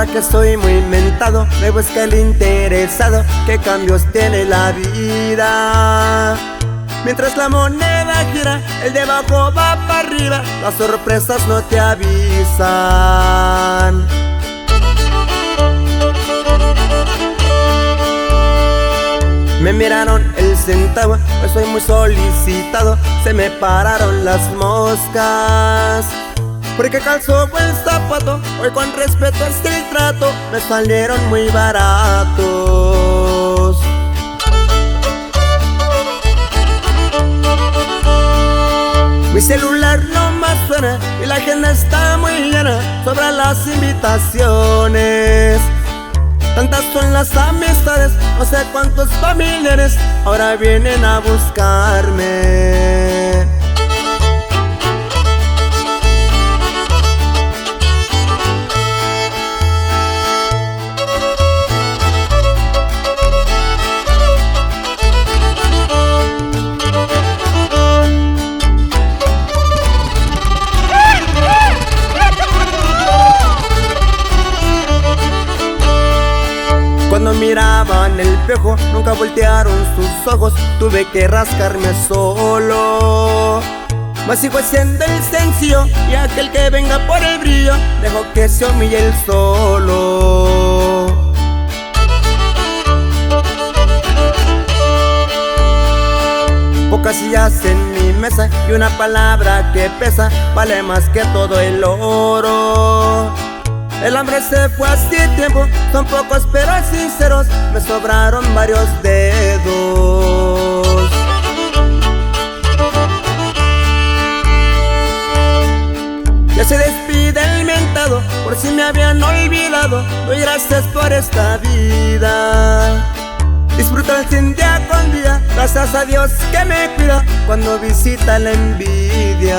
que soy muy mentado, me busca el interesado. ¿Qué cambios tiene la vida? Mientras la moneda gira, el de abajo va para arriba. Las sorpresas no te avisan. Me miraron el centavo, pues soy muy solicitado. Se me pararon las moscas, porque calzo buen zapato. Hoy con respeto es el trato, me salieron muy baratos. Mi celular no más suena y la agenda está muy llena. Sobran las invitaciones, tantas son las amistades, no sé cuántos familiares ahora vienen a buscarme. Cuando miraban el espejo, nunca voltearon sus ojos. Tuve que rascarme solo, mas sigo siendo el sencillo, y aquel que venga por el brillo, dejo que se humille él solo. Pocas sillas en mi mesa y una palabra que pesa vale más que todo el oro. El hambre se fue hace tiempo, son pocos pero sinceros, me sobraron varios dedos. Ya se despide el mentado, por si me habían olvidado. Doy gracias por esta vida, disfruto el día con día. Gracias a Dios que me cuida cuando visita la envidia.